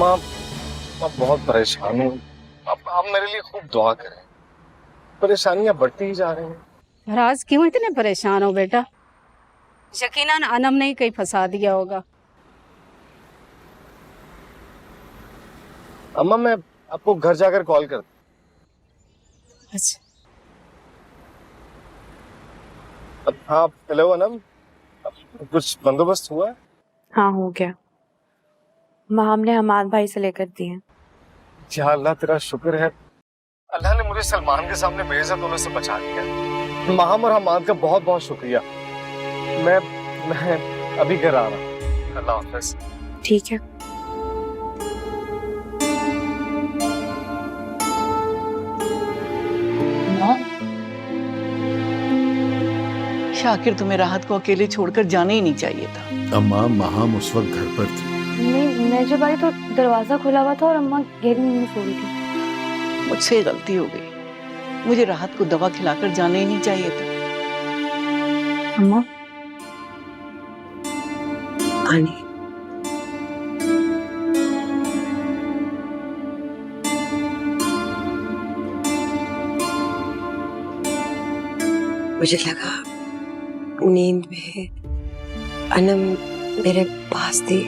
माँ मैं बहुत परेशान हूँ। आप मेरे लिए खूब दुआ करें। परेशानियां बढ़ती ही जा रही हैं। राज क्यों इतने परेशान हो बेटा? यकीनन अनम ने ही कहीं फंसा दिया होगा। अम्मा मैं आपको घर जाकर कॉल कर। अच्छा हाँ हेलो अनम, कुछ बंदोबस्त हुआ है? हाँ हो गया। माँ हमने हमाद भाई से लेकर दी है। या अल्लाह तेरा शुक्र है, अल्लाह ने मुझे सलमान के सामने बेइज्जत होने से बचा लिया। माहम और हमाद का बहुत बहुत शुक्रिया। मैं अभी घर आ रहा हूँ। अल्लाह हाफ़िज़। ठीक है। शाकिर तुम्हें राहत को अकेले छोड़कर जाने ही नहीं चाहिए था। अम्मा माहम उस वक्त घर पर थी। नहीं, मैं जब आई तो दरवाजा खुला हुआ था और अम्मा गहरी नींद में सो रही थी। मुझसे गलती हो गई, मुझे राहत को दवा खिलाकर जाने ही नहीं चाहिए था। अम्मा आनी। मुझे लगा नींद में अनम मेरे पास थी,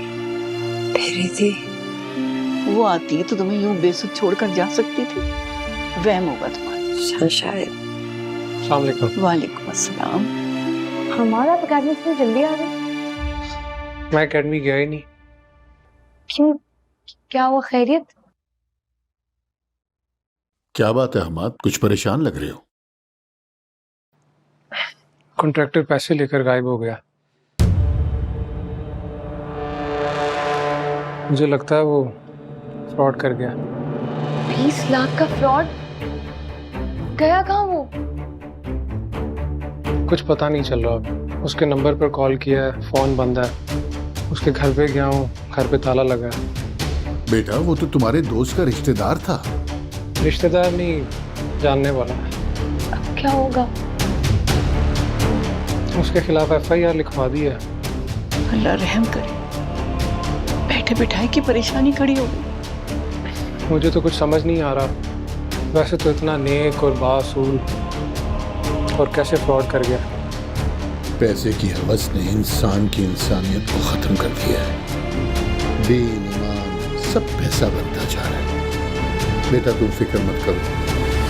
ठहरी थी। वो आती तो तुम्हें यूं बेसुध छोड़कर जा सकती थी? वहम होगा तुम्हारा शायद। अस्सलाम वालेकुम। वालेकुम अस्सलाम। हमारा अकेडमी से जल्दी आ गए? मैं अकेडमी गया ही नहीं। क्यों, क्या हुआ? खैरियत? क्या बात है हमाद, कुछ परेशान लग रहे हो? कॉन्ट्रैक्टर पैसे लेकर गायब हो गया। मुझे लगता है वो फ्रॉड कर गया। 20 लाख का फ्रॉड? गया कहाँ वो? कुछ पता नहीं चल रहा अब। उसके नंबर पर कॉल किया है, फोन बंद है। उसके घर पे गया हूँ, घर पे ताला लगा है। बेटा वो तो तुम्हारे दोस्त का रिश्तेदार था। रिश्तेदार नहीं, जानने वाला है। अब क्या होगा? उसके खिलाफ FIR लिखवा दी है। अल्लाह रहम करे, बैठे बिठाए की परेशानी खड़ी हो गई। मुझे तो कुछ समझ नहीं आ रहा। वैसे तो इतना नेक और बासूल, और कैसे फ्रॉड कर गया। पैसे की हवस ने इंसान की इंसानियत को खत्म कर दिया है। दीन ईमान सब पैसा बनता जा रहा है। बेटा तुम फिक्र मत करो,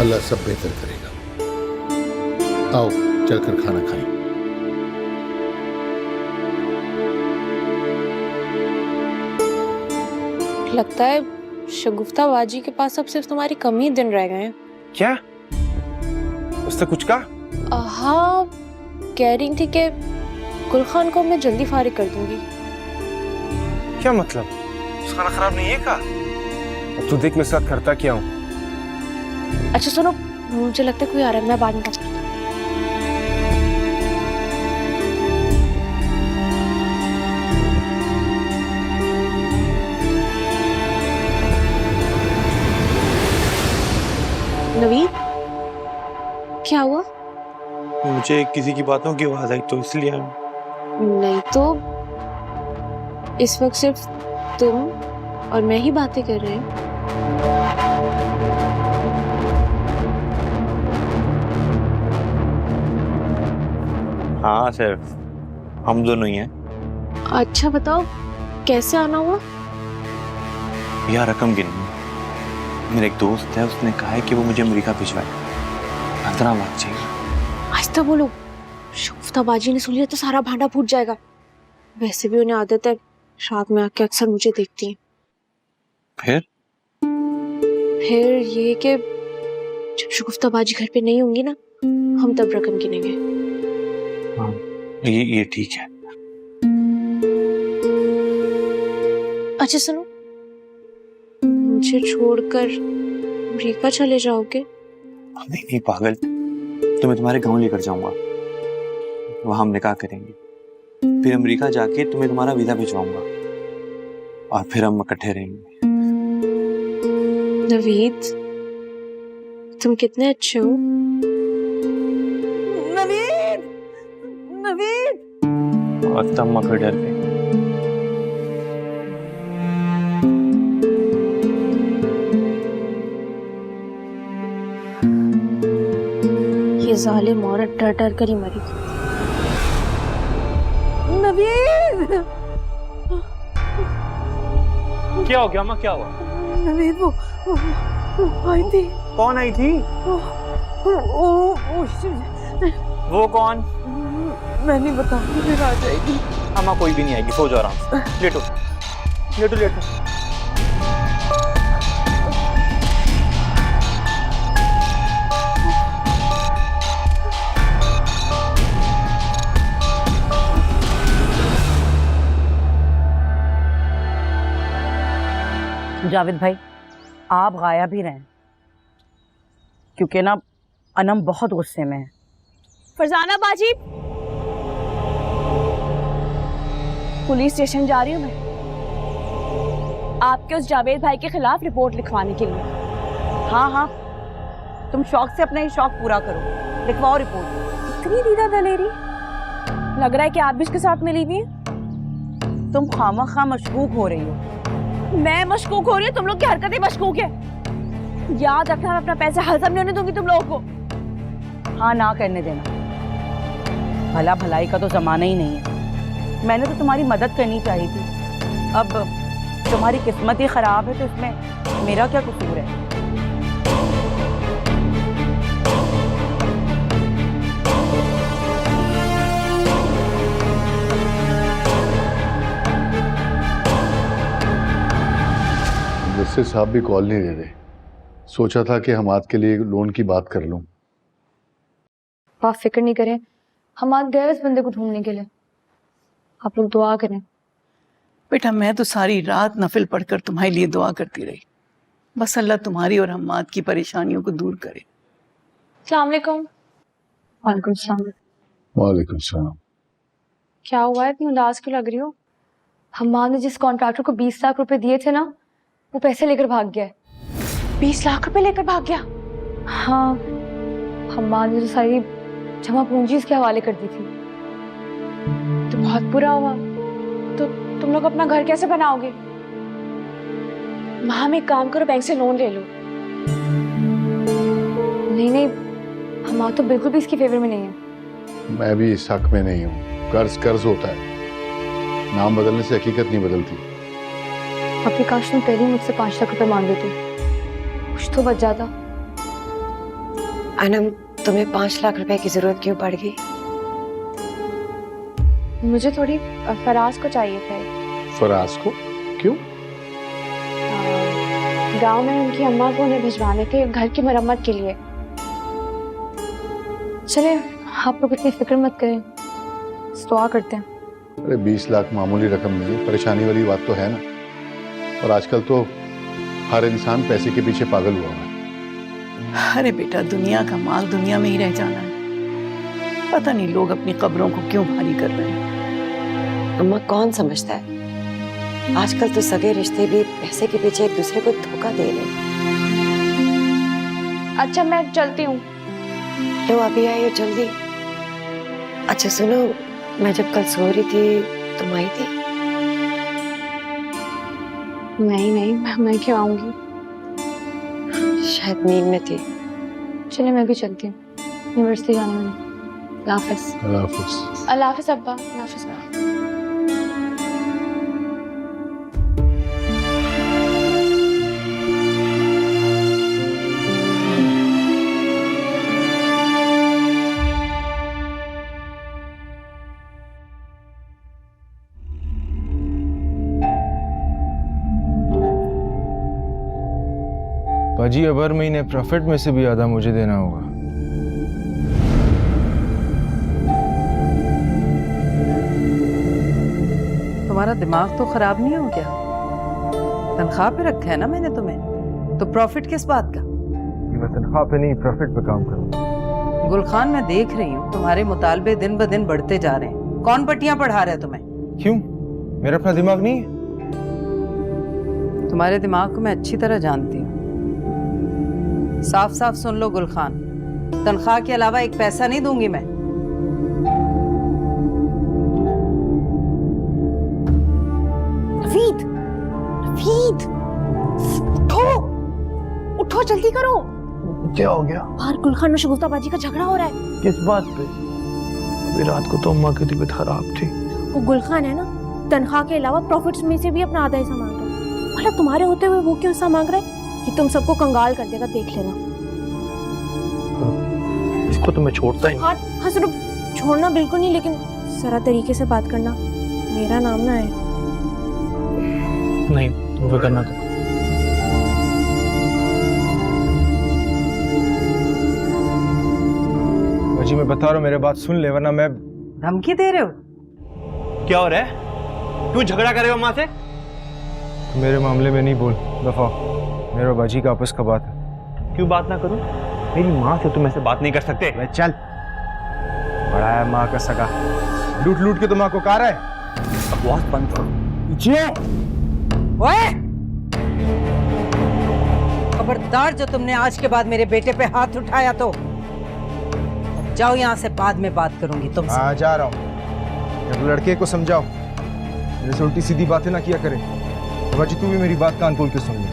अल्लाह सब बेहतर करेगा। आओ चलकर खाना खाएं। लगता है शगुफ्ता बाजी के पास अब सिर्फ तुम्हारी कम ही दिन रह गए हैं। क्या उसने कुछ कहा? हाँ, कह रही थी कि गुल खान को मैं जल्दी फारिग कर दूंगी। क्या मतलब? उसका खाना खराब नहीं है का? अब तू देख मेरे साथ करता क्या हूँ। अच्छा सुनो, मुझे लगता है कोई आ रहा है, मैं बाद में बात करती हूँ। नवीद, क्या हुआ? मुझे किसी की बातों की आवाज आई तो इसलिए नहीं तो इस वक्त सिर्फ तुम और मैं ही बातें कर रहे हैं। हाँ सिर्फ हम दोनों ही हैं। अच्छा बताओ, कैसे आना हुआ? यार रकम गिननी। मेरा एक दोस्त है, उसने कहा है कि वो मुझे अमेरिका भिजवाए। 15 लाख चाहिए। आहिस्ता बोलो, शगुफ्ता बाजी ने सुन लिया तो सारा भांडा फूट जाएगा। वैसे भी उन्हें आदत है रात में आके अक्सर मुझे देखती हैं। फिर ये कि जब शगुफ्ता बाजी घर पे नहीं होंगी ना, हम तब रकम गिनेंगे। हाँ ये ठीक है। अच्छा सुनो, मुझे छोड़कर अमेरिका चले जाओगे? नहीं पागल, तुम्हें तुम्हारे गांव लेकर जाऊंगा, वहां हम निकाह करेंगे, फिर अमेरिका जाके तुम्हें तुम्हारा वीजा भिजवाऊंगा और फिर हम इकट्ठे रहेंगे। नवीद, तुम कितने अच्छे हो। नवीद, नवीद। और तब अम्मा फिर डर गई। ये जालिम औरत डर डर कर ही मरी। नवीद, क्या हो गया माँ, क्या हुआ? नवीद वो आई थी। कौन आई थी? वो कौन? मैं नहीं बताऊंगी, फिर आ जाएगी। अम्मा कोई भी नहीं आएगी, सो जाओ आराम से। लेटो लेटो लेटो। जावेद भाई, आप गायब ही रहें, क्योंकि ना अनम बहुत गुस्से में है। फरजाना बाजी, पुलिस स्टेशन जा रही हूँ मैं, आपके उस जावेद भाई के खिलाफ रिपोर्ट लिखवाने के लिए। हाँ हाँ, तुम शौक से अपना ही शौक पूरा करो, लिखवाओ रिपोर्ट। इतनी दीदा दलेरी, लग रहा है कि आप भी इसके साथ मिली हुई हैं। तुम खामखा मशकूक हो रही हो। मैं मशकूक हो रही हूँ, तुम लोग की हरकतें मशकूक है। याद रखना, मैं अपना पैसा हजम नहीं होने दूंगी तुम लोगों को। हाँ ना करने देना, भला भलाई का तो जमाना ही नहीं है। मैंने तो तुम्हारी मदद करनी चाहिए थी, अब तुम्हारी किस्मत ही खराब है, तो इसमें मेरा क्या कसूर है? मुझसे साहब भी कॉल नहीं दे रहे, सोचा था कि हमाद के लिए लोन की बात कर लूं। आप फिक्र नहीं करें, हम आज गए इस बंदे को ढूंढने के लिए, आप लोग दुआ करें। बेटा मैं तो सारी रात नफिल पढ़कर तुम्हारे लिए दुआ करती रही, बस अल्लाह तुम्हारी और हम्माद की परेशानियों को दूर करे। अस्सलाम वालेकुम। वालेकुम सलाम। वालेकुम सलाम। क्या हुआ है, इतनी उदास क्यों लग रही हो? हम्माद ने जिस कॉन्ट्रैक्टर को 20 लाख रुपए दिए थे ना, वो पैसे लेकर भाग गया है। 20 लाख रुपए लेकर भाग गया? हाँ, हम्माद ने तो सारी जमा पूंजी उसके हवाले कर दी थी। तो बहुत बुरा हुआ। तो तुम लोग अपना घर कैसे बनाओगे? माँ, एक काम करो, बैंक से लोन ले लो। नहीं नहीं, हम्माद तो बिल्कुल भी इसकी फेवर में नहीं है। मैं भी इस हक में नहीं हूँ, कर्ज कर्ज होता है, नाम बदलने से हकीकत नहीं बदलती। आपकी काश तुम पहले ही मुझसे 5 लाख रुपए मांग लेते, कुछ तो बच जाता। अनम, तुम्हें 5 लाख रुपए की जरूरत क्यों पड़ गई? मुझे थोड़ी फराज को चाहिए थे। फराज को? क्यों? गांव में उनकी अम्मा को उन्हें भिजवाने थे घर की मरम्मत के लिए। चले, आप लोग इतनी फिक्र मत करें, दुआ करते हैं। अरे 20 लाख मामूली रकम नहीं है, परेशानी वाली बात तो है ना। और आजकल तो हर इंसान पैसे के पीछे पागल हुआ है। अरे बेटा, दुनिया का माल दुनिया में ही रह जाना है, पता नहीं लोग अपनी कब्रों को क्यों भारी कर रहे हैं। अम्मा, कौन समझता है, आजकल तो सगे रिश्ते भी पैसे के पीछे एक दूसरे को धोखा दे रहे हैं। अच्छा, मैं चलती हूँ। तो अभी आई हो जल्दी? अच्छा सुनो, मैं जब कल सो रही थी तुम आई थी? नहीं, मैं क्यों आऊंगी? शायद नींद में थी। चले, मैं भी चलती हूँ, यूनिवर्सिटी जाने में। अल्लाह हाफिज। अल्लाह हाफिज। अल्लाह हाफिज अब्बा। अल्लाह हाफिज। पाजी, अब हर महीने प्रॉफिट में से भी आधा मुझे देना होगा। तुम्हारा दिमाग तो खराब नहीं हो गया? तनख्वाह पे रखा है ना मैंने तुम्हें, तो प्रॉफिट किस बात का? मैं तनख्वाह पे नहीं, प्रॉफिट पे काम करूँ। गुलखान, मैं देख रही हूँ तुम्हारे मुतालबे दिन ब दिन बढ़ते जा रहे हैं। कौन पट्टियां पढ़ा रहा है तुम्हें? क्यों? मेरा अपना दिमाग नहीं है? तुम्हारे दिमाग को मैं अच्छी तरह जानती हूँ। साफ साफ सुन लो गुलखान, तनख्वाह के अलावा एक पैसा नहीं दूंगी मैं। नवीद, नवीद, उठो, उठो, जल्दी करो। क्या हो गया? बाहर गुलखान में शगुफ्ता बाजी का झगड़ा हो रहा है। किस बात पे? अभी रात को तो अम्मा की तबीयत खराब थी। वो गुलखान है ना, तनख्वाह के अलावा प्रॉफिट्स में से भी अपना आधा हिस्सा मांग रहा है। मतलब तुम्हारे होते हुए वो क्यों हिस्सा मांग रहा है कि तुम सबको कंगाल कर देगा, देख लेना। इसको तो मैं छोड़ता ही हाँ हाँ सिर्फ छोड़ना बिल्कुल नहीं, लेकिन जरा तरीके से बात करना, मेरा नाम ना है। नहीं, तुम फिक्र ना करो। जी मैं बता रहा हूँ, मेरे बात सुन ले वरना मैं। धमकी दे रहे हो? क्या हो रहा है? क्यों झगड़ा कर रहे हो माँ से? तो मेरे मामले में नहीं बोल, दफा। मेरे और बाजी का आपस का बात है। क्यों बात ना करूं? मेरी माँ से तुम ऐसे बात नहीं कर सकते। चल, बड़ा है माँ का सगा, लूट लूट के तो माँ को कार है। बकवास बंद करो। जी ओए! खबरदार जो तुमने आज के बाद मेरे बेटे पे हाथ उठाया तो जाओ यहाँ से, बाद में बात करूंगी तुमसे। हाँ जा रहा हूँ। जब लड़के को समझाओ, मेरे से उल्टी सीधी बातें ना किया करे। तो बाजी तू भी मेरी बात कान खोल के सुन ले।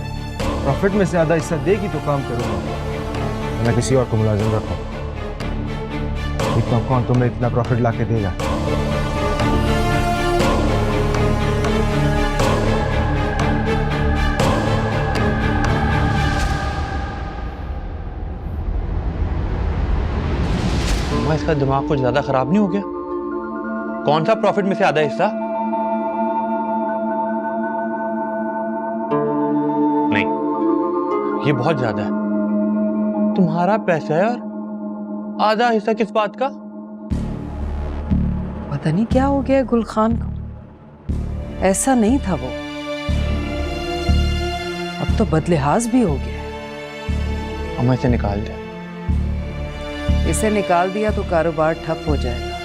प्रॉफिट में से आधा हिस्सा देगी तो काम करूँगा, मैं किसी और को मुलाजिम रखूँ। देखता हूँ कौन तुम्हें इतना प्रॉफिट ला के देगा। इसका दिमाग कुछ ज्यादा खराब नहीं हो गया? कौन सा प्रॉफिट में से आधा हिस्सा? नहीं, ये बहुत ज्यादा है। तुम्हारा पैसा है और आधा हिस्सा किस बात का? पता नहीं क्या हो गया गुलखान को, ऐसा नहीं था वो, अब तो बदलिहाज भी हो गया। हमें इसे निकाल दे। इसे निकाल दिया तो कारोबार ठप हो जाएगा,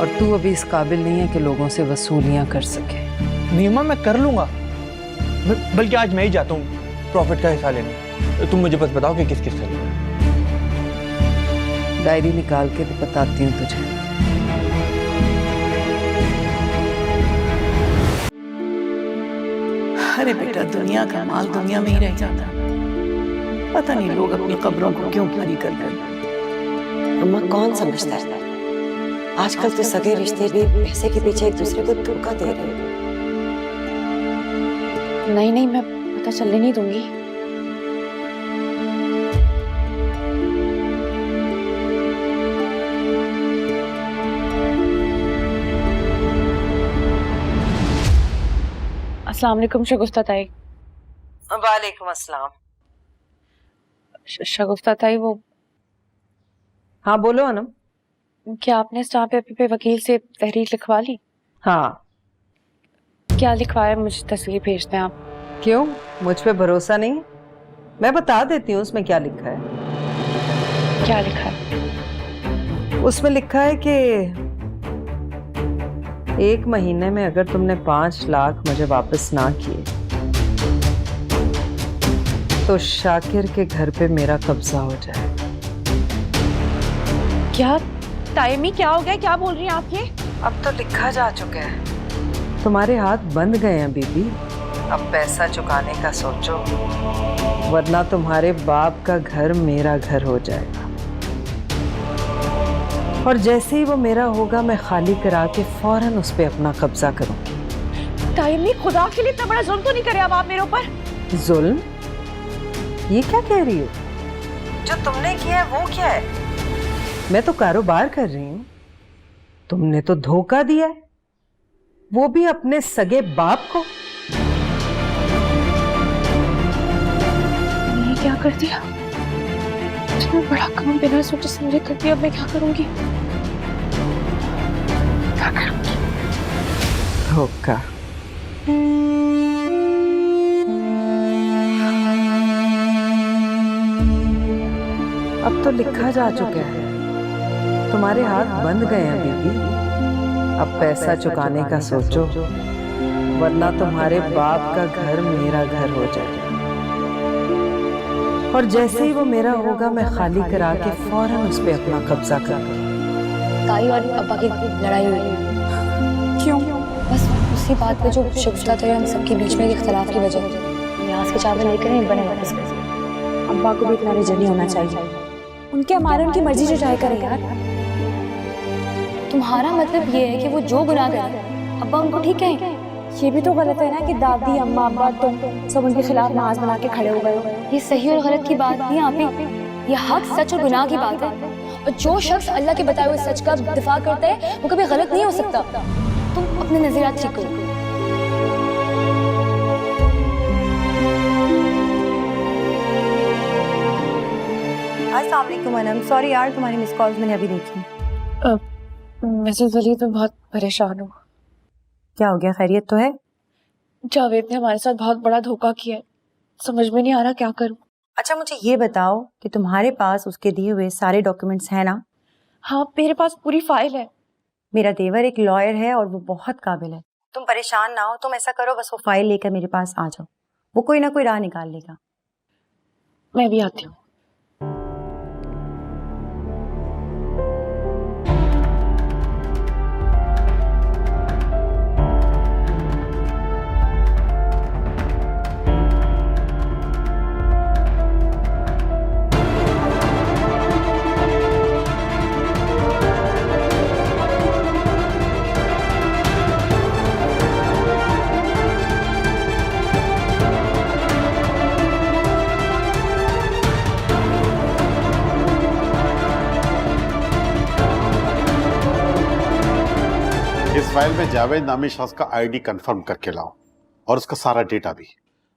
और तू अभी इस काबिल नहीं है कि लोगों से वसूलियां कर सके। नीमा मैं कर लूंगा, बल्कि आज मैं ही जाता हूँ प्रॉफिट का हिस्सा लेने। तुम मुझे बस बताओ कि किस किस से लेना। डायरी निकाल के तो बताती हूँ तुझे। अरे बेटा, दुनिया का माल दुनिया में ही रह जाता। पता नहीं लोग अपनी कब्रों को क्यों खाली कर रहे। अम्मा कौन समझता है, आजकल तो सगे रिश्ते भी पैसे के पीछे एक दूसरे को धोखा दे रहे हैं। नहीं नहीं, मैं पता चलने नहीं दूंगी। अस्सलाम वालेकुम शगुफ्ता ताई। वालेकुम अस्सलाम। शगुफ्ता ताई, वो हाँ बोलो अनम। क्या आपने स्टाम्प पेपर पे वकील से तहरीर लिखवा ली? हाँ। क्या लिखवाया, मुझे तस्वीर भेज दें आप। क्यों, मुझ पे भरोसा नहीं? मैं बता देती हूँ उसमें क्या लिखा है। क्या लिखा है? उसमें लिखा है कि 1 महीने में अगर तुमने 5 लाख मुझे वापस ना किए तो शाकिर के घर पे मेरा कब्जा हो जाए। क्या टाइमी, क्या हो गया, क्या बोल रही हैं आप ये? अब तो लिखा जा चुका है, तुम्हारे हाथ बंद गए हैं बीबी। अब पैसा चुकाने का सोचो, वरना तुम्हारे बाप का घर मेरा घर हो जाएगा, और जैसे ही वो मेरा होगा मैं खाली करा के फौरन उस पे अपना कब्जा करूंगी। टाइमी, खुदा के लिए इतना बड़ा जुल्म तो नहीं करे अब आप मेरे ऊपर? जुल्म? ये क्या कह रही हो? जो तुमने किया है वो क्या है? मैं तो कारोबार कर रही हूँ, तुमने तो धोखा दिया है, वो भी अपने सगे बाप को। ये क्या कर दिया? इतना बड़ा काम बिना सोचे समझे कर दिया, अब मैं क्या करूंगी? क्या करूंगी? धोखा। अब तो लिखा जा चुका है, तुम्हारे हाथ बंद गए हैं बीबी। अब पैसा चुकाने का सोचो, वरना तुम्हारे बाप का घर मेरा घर हो जाएगा, और जैसे ही वो मेरा होगा मैं खाली करा के फौरन उस पे अपना कब्जा करूंगी। ताई और पापा की लड़ाई हुई। क्यों? बस उसी बात पे जो शगुफ्ता ताई हम सबके बीच में इख्तलाफ की वजह। न्याज के चावल लेकर बने वापस। अब्बा को भी इतना रिजल्ट नहीं होना चाहिए। उनके हमारे उनकी मर्जी जो चाहे करें यार। तुम्हारा मतलब ये है कि वो जो गुनाह करें अब्बा उनको ठीक है? ये भी तो गलत है ना कि दादी अम्मा अब्बा तुम सब उनके खिलाफ नमाज बना के खड़े हो गए हो। ये सही और गलत की बात नहीं यहाँ पे, ये हक सच और गुनाह की बात है। और जो शख्स अल्लाह के बताए हुए सच का दिफा करता है वो कभी गलत नहीं हो सकता। तुम अपने नजरियात ठीक करो। अस्सलाम वालेकुम मैडम, सॉरी यार तुम्हारी मिस कॉल्स मैंने अभी देखी। मिसेस वलीद मैं बहुत परेशान हूँ। क्या हो गया, खैरियत तो है? जावेद ने हमारे साथ बहुत बड़ा धोखा किया है, समझ में नहीं आ रहा क्या करूँ। अच्छा मुझे ये बताओ कि तुम्हारे पास उसके दिए हुए सारे डॉक्यूमेंट्स हैं ना? हाँ मेरे पास पूरी फाइल है। मेरा देवर एक लॉयर है और वो बहुत काबिल है। तुम परेशान ना हो, तुम ऐसा करो बस वो फाइल लेकर मेरे पास आ जाओ, वो कोई ना कोई राह निकाल लेगा। मैं भी आती हूँ। इस फाइल में जावेद नामी शख्स का आईडी कंफर्म करके लाओ और उसका सारा डेटा भी,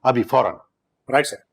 अभी फौरन। Right sir.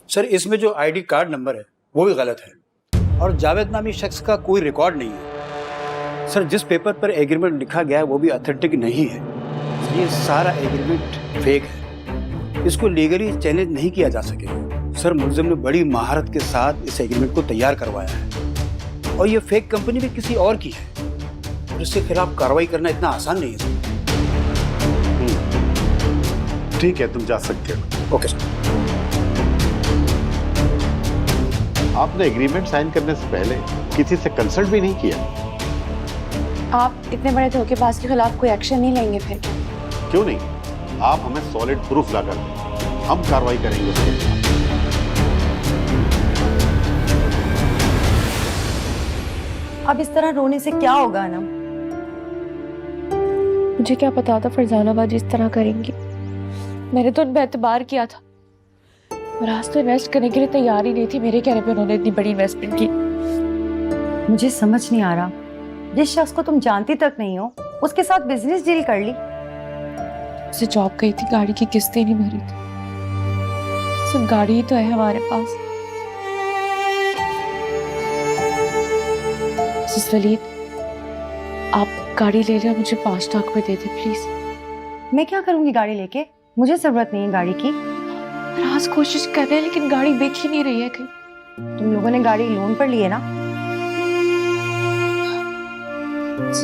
सर इसमें जो आईडी कार्ड नंबर है वो भी गलत है और जावेद नामी शख्स का कोई रिकॉर्ड नहीं है। सर जिस पेपर पर एग्रीमेंट लिखा गया है वो भी ऑथेंटिक नहीं है। ये सारा एग्रीमेंट फेक है, इसको लीगली चैलेंज नहीं किया जा सकेगा। सर मुलजिम ने बड़ी महारत के साथ इस एग्रीमेंट को तैयार करवाया है और ये फेक कंपनी भी किसी और की है और इसके खिलाफ कार्रवाई करना इतना आसान नहीं है। ठीक है, तुम जा सकते हो। Okay sir. आपने एग्रीमेंट साइन करने से पहले किसी से कंसल्ट भी नहीं किया? आप इतने बड़े धोखेबाज के खिलाफ कोई एक्शन नहीं लेंगे फिर? क्यों नहीं, आप हमें सॉलिड प्रूफ ला कर दें, हम कार्रवाई करेंगे उसके खिलाफ। अब इस तरह रोने से क्या होगा ना? मुझे क्या पता था फरजाना बाजी इस तरह करेंगी। मैंने तो उन पर एतबार किया था और आज तो इन्वेस्ट करने के लिए तैयार ही नहीं थी। मेरे कहने पे उन्होंने इतनी बड़ी इन्वेस्टमेंट की। मुझे समझ नहीं आ रहा, जिस शख्स को तुम जानती तक नहीं हो उसके साथ बिजनेस डील कर ली। उसे जॉब गई थी, गाड़ी की किस्तें नहीं भरी थी। सिर्फ गाड़ी ही तो है हमारे पास। मिसेस वलीद आप गाड़ी ले लें, मुझे 5 लाख रुपए दे दे प्लीज। मैं क्या करूंगी गाड़ी लेके, मुझे जरूरत नहीं है गाड़ी की। राज कोशिश कर रहे हैं लेकिन गाड़ी बेच ही नहीं रही है कहीं। तुम लोगों ने गाड़ी लोन पर ली है ना?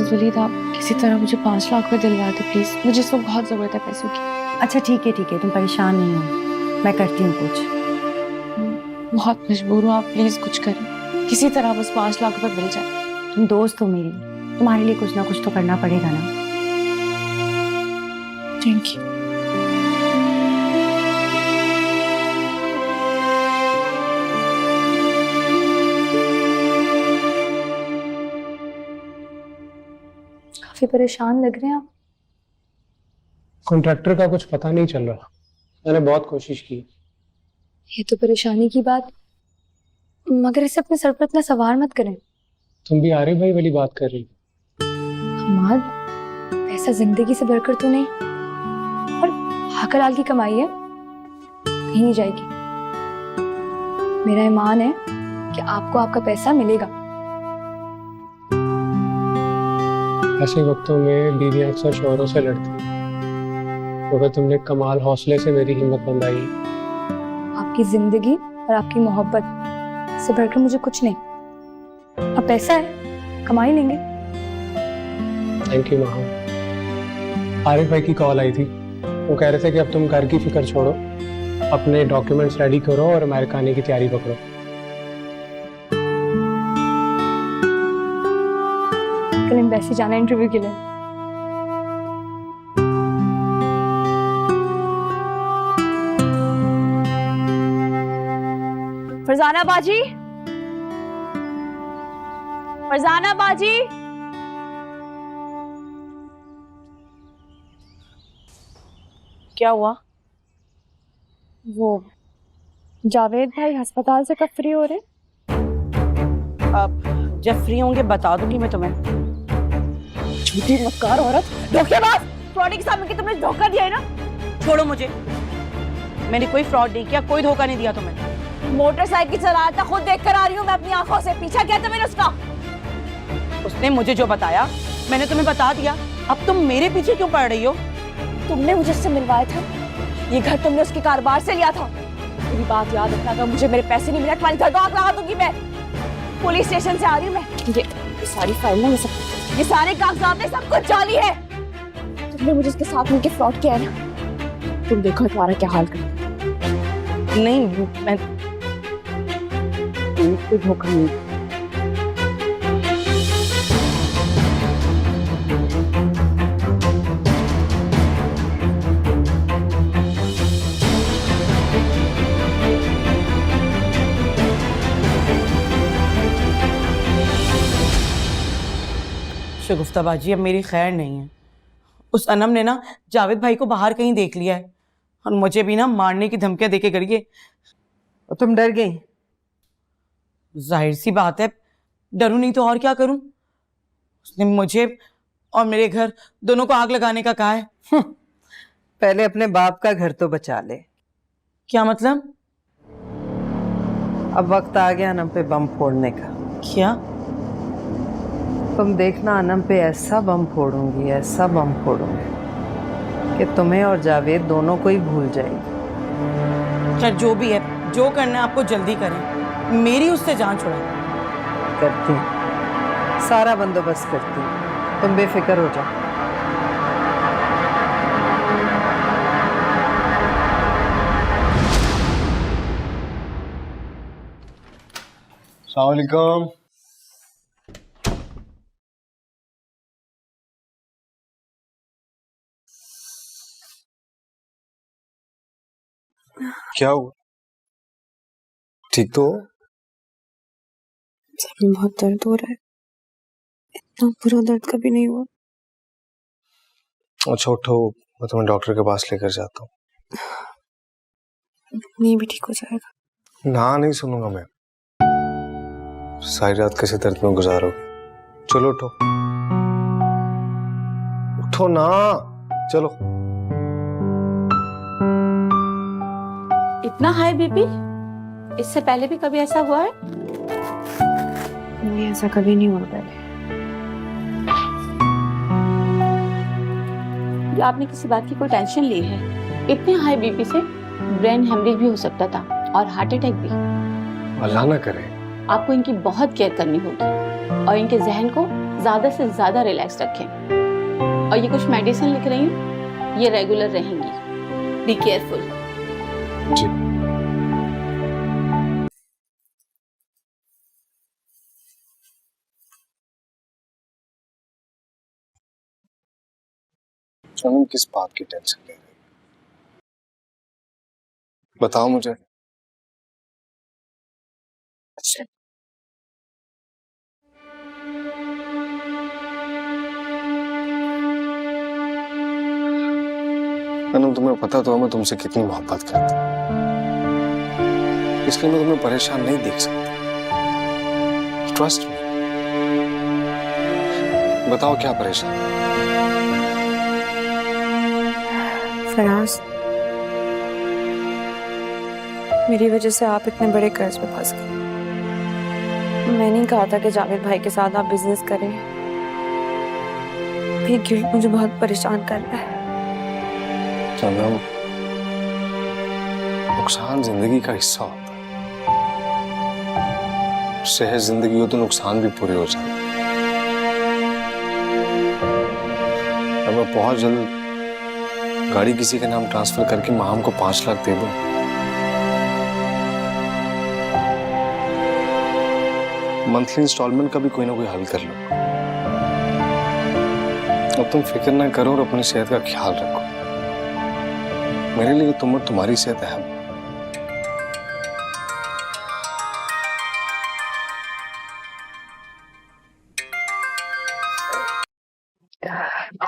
वलीद आप किसी तरह मुझे 5 लाख रुपए दिलवा दे प्लीज, मुझे इसको बहुत जरूरत है पैसों की। अच्छा ठीक है तुम परेशान नहीं हो, मैं करती हूँ कुछ। बहुत मजबूर हूँ, आप प्लीज कुछ करें, किसी तरह बस 5 लाख रुपए मिल जाए। तुम दोस्त हो मेरी, तुम्हारे लिए कुछ ना कुछ तो करना पड़ेगा ना। Thank you. काफी परेशान लग रहे हैं आप। कॉन्ट्रैक्टर का कुछ पता नहीं चल रहा, मैंने बहुत कोशिश की। ये तो परेशानी की बात, मगर इसे अपने सर पर इतना सवार मत करें। तुम भी आरिफ भाई वाली बात कर रही हो? हमाद, पैसा जिंदगी से बढ़कर तो नहीं, और हकलाल की कमाई है, कहीं नहीं जाएगी। मेरा ईमान है कि आपको आपका पैसा मिलेगा। ऐसे वक्तों में बीवियां अक्सर शौहरों से लड़ती हैं, मगर तुमने कमाल हौसले से मेरी हिम्मत बंधाई। आपकी जिंदगी और आपकी मोहब्बत से बढ़कर मुझे कुछ नहीं। अब पैसा है, कमा ही लेंगे। थैंक यू माँ। आरिफ भाई की कॉल आई थी, वो कह रहे थे कि अब तुम घर की फिक्र छोड़ो, अपने डॉक्यूमेंट्स रेडी करो और अमेरिका आने की तैयारी पकड़ो। कल एम्बेसी जाना इंटरव्यू के लिए। फरजाना बाजी, फरजाना बाजी। क्या हुआ? वो जावेद भाई अस्पताल से कब फ्री हो रहे? अब जब फ्री होंगे बता दूंगी मैं तुम्हें। झूठी मक्कार औरत, धोखेबाज, फ्रॉडी के साथ मिलकर तुमने धोखा दिया है ना। छोड़ो मुझे, मैंने कोई फ्रॉड नहीं किया, कोई धोखा नहीं दिया तुम्हें। मोटरसाइकिल चला था, खुद देख कर आ रही हूँ मैं अपनी आंखों से। पीछा किया था मैंने उसका। उसने मुझे जो बताया मैंने तुम्हें बता दिया, अब तुम मेरे पीछे क्यों पड़ रही हो? तुमने मुझे उससे मिलवाया था, ये घर तुमने उसके कारोबार से लिया था। मेरी बात याद रखना, अगर मुझे मेरे पैसे नहीं मिले तुम्हारी घर को आग लगा दूंगी मैं। पुलिस स्टेशन से आ रही हूँ मैं। ये सारी फाइल ना, ये सारे कागजात में सब कुछ जाली है। तुमने मुझे उसके साथ मिलकर फ्रॉड किया है ना, तुम देखो तुम्हारा क्या हाल करता। नहीं, मैं कोई धोखा नहीं। शगुफ्ताबाजी अब मेरी खैर नहीं है। उस अनम ने ना जावेद भाई को बाहर कहीं देख लिया है और मुझे भी ना मारने की धमकियां देके करिए। तुम डर गई? जाहिर सी बात है, डरूं नहीं तो और क्या करूं। उसने मुझे और मेरे घर दोनों को आग लगाने का कहा है। पहले अपने बाप का घर तो बचा ले। क्या मतलब? अब वक्त आ गया अनम पे बम फोड़ने का। क्या? तुम देखना, अनम पे ऐसा बम फोड़ूंगी, ऐसा बम फोड़ूंगी कि तुम्हें और जावेद दोनों को ही भूल जाएगी। खैर जो भी है, जो करना है आपको जल्दी करें, मेरी उससे जान छुड़ा। करती हूँ, सारा बंदोबस्त करती हूँ, तुम बेफिक्र हो जाओ। अस्सलाम वालेकुम। क्या हुआ? ठीक तो हो? सर में बहुत दर्द हो रहा है, इतना बुरा दर्द कभी नहीं हुआ। अच्छा उठो, मैं तुम्हें डॉक्टर के पास लेकर जाता हूँ। नहीं भी ठीक हो जाएगा। ना नहीं सुनूंगा मैं। सारी रात कैसे दर्द में गुजारोगे? चलो उठो, उठो ना, चलो। इतना हाई बीपी? इससे पहले भी कभी ऐसा हुआ है? नहीं, ऐसा कभी नहीं हुआ पहले। आपने किसी बात की कोई टेंशन ली है? इतने हाई बीपी से ब्रेन हेमरेज भी हो सकता था और हार्ट अटैक भी। अल्लाह ना करे। आपको इनकी बहुत केयर करनी होगी और इनके जहन को ज्यादा से ज्यादा रिलैक्स रखें। और ये कुछ मेडिसिन लिख रही हूँ, ये रेगुलर रहेंगी। Be careful. जी। तुम किस बात की टेंशन ले रही हो? बताओ मुझे। अच्छा, अनु तुम्हें पता तो है मैं तुमसे कितनी मोहब्बत करता हूँ, इसलिए मैं तुम्हें परेशान नहीं देख सकता। Trust me. बताओ क्या परेशान? फराज, मेरी वजह से आप इतने बड़े कर्ज में फंस गए। मैंने ही कहा था कि जावेद भाई के साथ आप बिजनेस करें। ये गिल्ट मुझे बहुत परेशान कर रहा है। सनम, नुकसान जिंदगी का हिस्सा होता है। सहज जिंदगी हो तो नुकसान भी पूरे हो जाते हैं। अब मैं बहुत जल्द गाड़ी किसी के नाम ट्रांसफर करके माम को 5 लाख दे दूं। मंथली इंस्टॉलमेंट का भी कोई ना कोई हल कर लो। अब तुम फिक्र ना करो और अपनी सेहत का ख्याल रखो। मेरे लिए तुम और तुम्हारी सेहत अहम।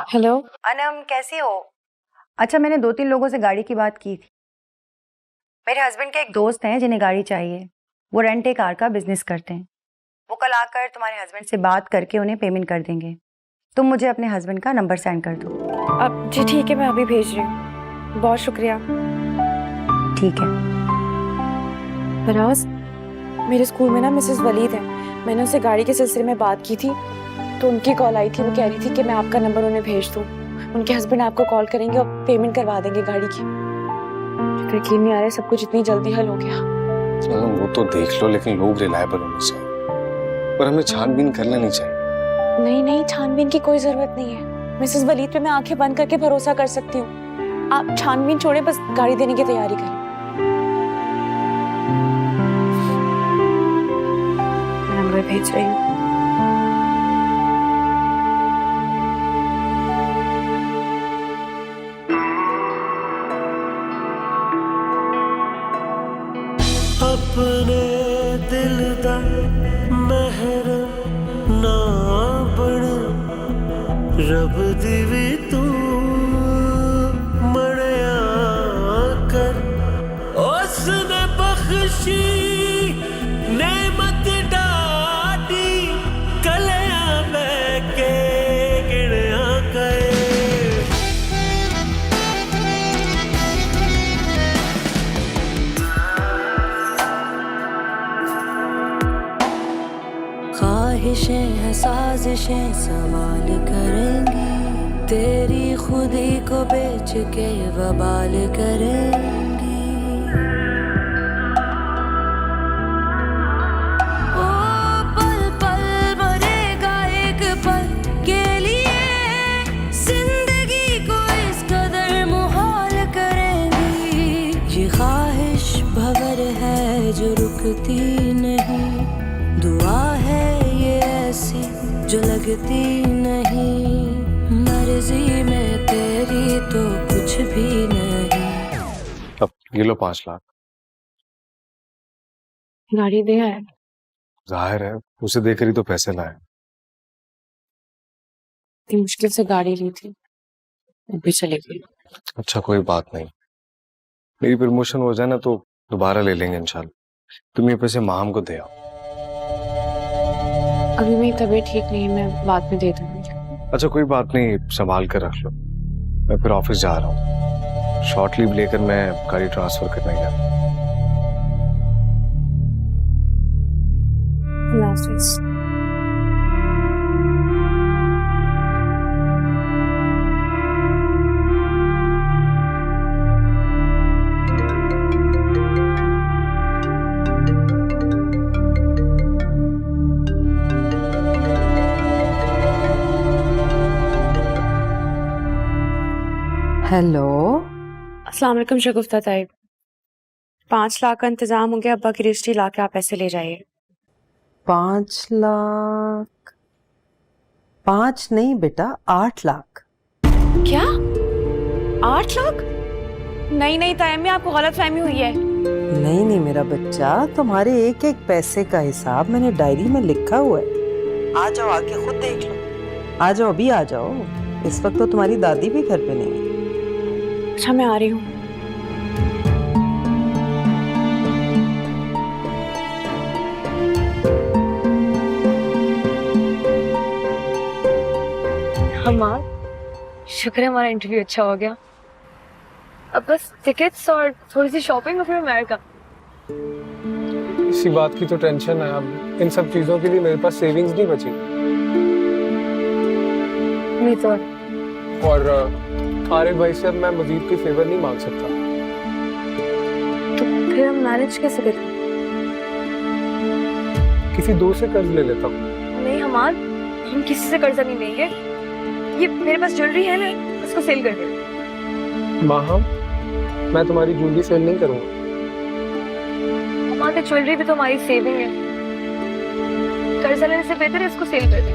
हेलो अनम, कैसी हो? अच्छा, मैंने 2-3 लोगों से गाड़ी की बात की थी। मेरे हस्बैंड के एक दोस्त हैं जिन्हें गाड़ी चाहिए। वो रेंट ए कार का बिजनेस करते हैं। वो कल आकर तुम्हारे हस्बैंड से बात करके उन्हें पेमेंट कर देंगे। तुम मुझे अपने हस्बैंड का नंबर सेंड कर दो। अब जी ठीक है, मैं अभी भेज रही हूँ। बहुत शुक्रिया। ठीक है। फराज, मेरे स्कूल में ना मिसेस वलीद है। मैंने उससे गाड़ी के सिलसिले में बात की थी तो उनकी कॉल आई थी। वो कह रही थी कि मैं आपका नंबर उन्हें भेज दूँ। उनके हस्बैंड आपको कॉल करेंगे और पेमेंट करवा देंगे गाड़ी की। यकीन नहीं आ रहा सब कुछ इतनी जल्दी हल हो गया। चलो वो तो देख लो, लेकिन लोग रिलायबल होने चाहिए और हमें छानबीन कर लेनी चाहिए। नहीं नहीं, छानबीन की कोई जरूरत नहीं है। मिसेस वलीद पे मैं आंखें बंद करके भरोसा कर सकती हूँ। आप छानबीन छोड़े, बस गाड़ी देने की तैयारी करें। मैं नंबर भेज रही हूँ। अपने दिल दा महर ना बन, रब दी भी तू मड़िया कर। उसने बख्शी नेमत डाटी, कलिया बैके गिणया करे। ख्वाहिशें हैं साजिशें सवाल करेंगी, तेरी खुदी को बेच के वबाल करेंगी। ओ पल पल मरेगा एक पल के लिए, जिंदगी को इस कदर मुहाल करेंगी। ये ख्वाहिश भंवर है जो रुकती नहीं, दुआ है ये ऐसी जो लगती नहीं। मर्जी में तेरी तो कुछ भी नहीं। अब ये लो 5 लाख। गाड़ी दे आए। जाहिर है उसे देकर ही तो पैसे लाए। इतनी मुश्किल से गाड़ी ली थी, अभी चली गई। अच्छा कोई बात नहीं, मेरी प्रमोशन हो जाए ना तो दोबारा ले लेंगे इंशाल्लाह। तुम ये पैसे माम को दे आओ। अभी मेरी तबीयत ठीक नहीं है, मैं बाद में दे दूंगी। अच्छा कोई बात नहीं, संभाल कर रख लो। मैं फिर ऑफिस जा रहा हूँ। शॉर्ट लीव लेकर मैं गाड़ी ट्रांसफर करने गया। अल्लाह हाफिज़। हेलो, अस्सलाम वालेकुम शगुफ्ता ताई। 5 लाख का इंतजाम हो गया, अब्बा की रजिस्ट्री ला के आप पैसे ले जाइए। 5 लाख? 5 नहीं बेटा, 8 लाख। क्या 8 लाख? नहीं नहीं ताई, में आपको गलत फहमी हुई है। नहीं नहीं मेरा बच्चा, तुम्हारे एक एक पैसे का हिसाब मैंने डायरी में लिखा हुआ है। आ जाओ, आके खुद देख लो। आ जाओ, अभी आ जाओ। इस वक्त तो तुम्हारी दादी भी घर पे नहीं है। अच्छा मैं आ रही हूँ। माँ, शुक्र है हमारा इंटरव्यू अच्छा हो गया। अब बस टिकट्स और थोड़ी सी शॉपिंग और फिर अमेरिका। इसी बात की तो टेंशन है। अब इन सब चीजों के लिए मेरे पास सेविंग्स नहीं बची। नहीं तो और आरिफ भाई से अब मैं मजीद कोई फेवर नहीं मांग सकता। फिर हम मैनेज कैसे करें? किसी दोस्त से कर्ज ले लेता हूँ। नहीं हमार, हम किसी से कर्जा नहीं लेंगे। ये मेरे पास ज्वेलरी है ना, उसको सेल कर दे। माँ, मैं तुम्हारी ज्वेलरी सेल नहीं करूँगा। हमारे ज्वेलरी भी तो हमारी सेविंग है। कर्जा लेने से बेहतर है इसको सेल कर दे।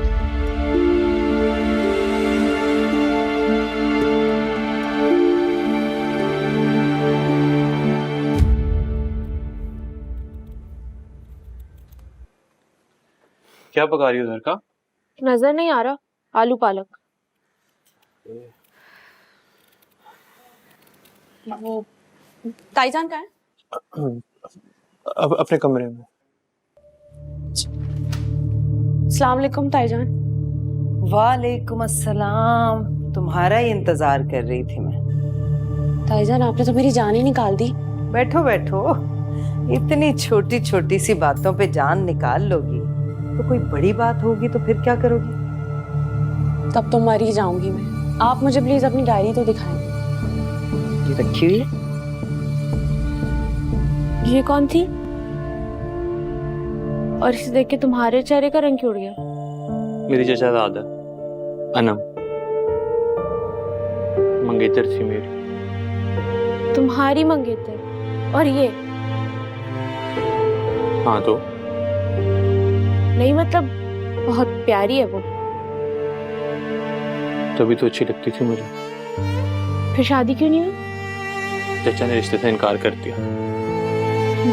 क्या पका रही हो उधर का? नजर नहीं आ रहा। आलू पालक। वो ताईजान का है? अब अपने कमरे में। अस्सलाम वालेकुम ताईजान। वालेकुम अस्सलाम। तुम्हारा ही इंतजार कर रही थी मैं। ताईजान आपने तो मेरी जान ही निकाल दी। बैठो बैठो, इतनी छोटी छोटी सी बातों पे जान निकाल लोगी तो कोई बड़ी बात होगी तो फिर क्या करोगी? तब तो मर ही जाऊंगी मैं। आप मुझे प्लीज अपनी डायरी तो दिखाएं। ये रखी हुई है। ये कौन थी? और इसे देख के तुम्हारे चेहरे का रंग क्यों उड़ गया? मेरी चचाजाद है अनम, मंगेतर थी मेरी। तुम्हारी मंगेतर? और ये? हाँ तो नहीं मतलब बहुत प्यारी है वो। तभी तो अच्छी लगती थी मुझे। फिर शादी क्यों नहीं हुई? चचा ने रिश्ते से इनकार कर दिया।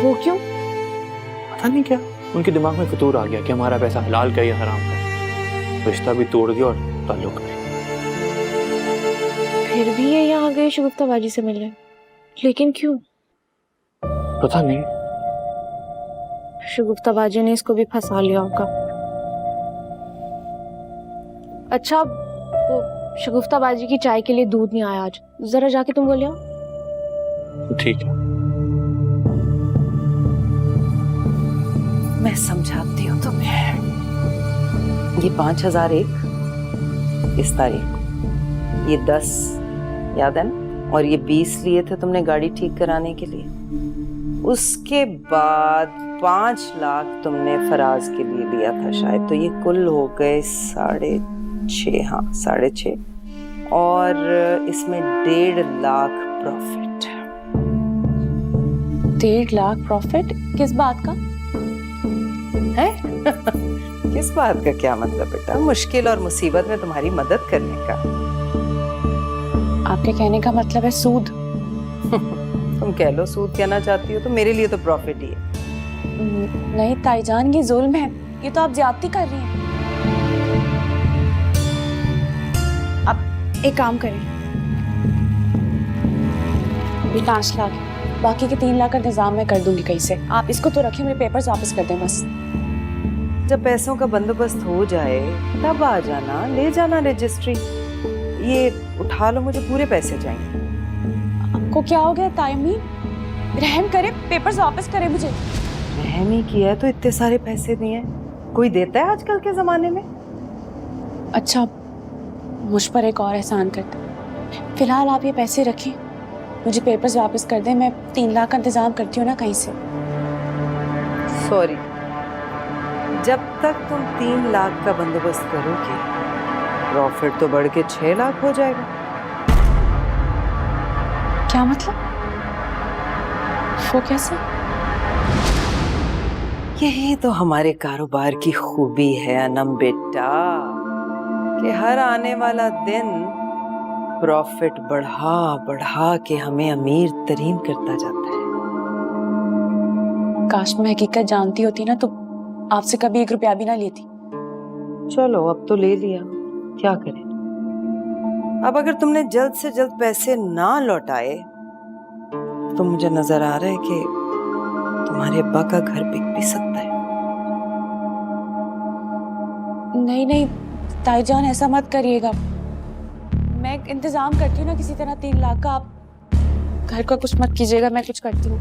वो क्यों? पता नहीं क्या उनके दिमाग में फितूर आ गया कि हमारा पैसा हलाल का या हराम का। रिश्ता भी तोड़ दिया और ताल्लुक भी। फिर भी ये यहाँ गए शगुफ्ता बाजी से मिलने, लेकिन क्यों? पता नहीं। शगुफ्ता बाजी ने इसको भी फंसा लिया होगा। अच्छा, वो शगुफ्ता बाजी की चाय के लिए दूध नहीं आया आज, जरा जाके तुम बोलिए। ठीक है। मैं समझाती हूँ तुम्हें। ये 5001 इस तारीख को, ये 10 याद है ना, और ये 20 लिए थे तुमने गाड़ी ठीक कराने के लिए। उसके बाद 5 लाख तुमने फराज के लिए लिया था शायद, तो ये कुल हो गए 6.5। हाँ 6.5, और इसमें 1.5 लाख प्रॉफिट। 1.5 लाख प्रॉफिट? किस बात का है? किस बात का क्या मतलब बेटा? मुश्किल और मुसीबत में तुम्हारी मदद करने का। आपके कहने का मतलब है सूद? तुम कह लो सूद कहना चाहती हो तो मेरे लिए तो प्रॉफिट ही है। नहीं ताईजान, ये जुल्म है। ये तो आप ज्यादती कर रही हैं। आप एक काम करें, ये 5 लाख, बाकी के 3 लाख का इंतजाम मैं कर दूंगी कहीं से। आप इसको तो रखिए, मेरे पेपर्स वापस कर दें बस। जब पैसों का बंदोबस्त हो जाए तब आ जाना, ले जाना रजिस्ट्री। ये उठा लो, मुझे पूरे पैसे चाहिए। आपको क्या हो गया तायमी? रहम करे, पेपर्स वापस करें मुझे। रहम ही किया है तो इतने सारे पैसे दिए, कोई देता है आजकल के जमाने में? अच्छा, मुझ पर एक और एहसान करते। फिलहाल आप ये पैसे रखें, मुझे पेपर्स वापस कर दें। मैं 3 लाख का इंतजाम करती हूँ ना कहीं से। सॉरी, जब तक तुम 3 लाख का बंदोबस्त करोगे प्रॉफिट तो बढ़ के 6 लाख हो जाएगा। क्या मतलब? वो कैसे? यही तो हमारे कारोबार की खूबी है अनम बेटा, कि हर आने वाला दिन प्रॉफिट बढ़ा बढ़ा के हमें अमीर तरीन करता जाता है। काश मैं हकीकत जानती होती ना तो आपसे कभी 1 रुपया भी ना लेती। चलो अब तो ले लिया, क्या करें। अब अगर तुमने जल्द से जल्द पैसे ना लौटाए तो मुझे नजर आ रहा है कि तुम्हारे अब्बा का घर बिक भी सकता है। नहीं नहीं, ताई जान ऐसा मत करिएगा, मैं इंतजाम करती हूँ ना किसी तरह 3 लाख का। आप घर का कुछ मत कीजिएगा, मैं कुछ करती हूँ।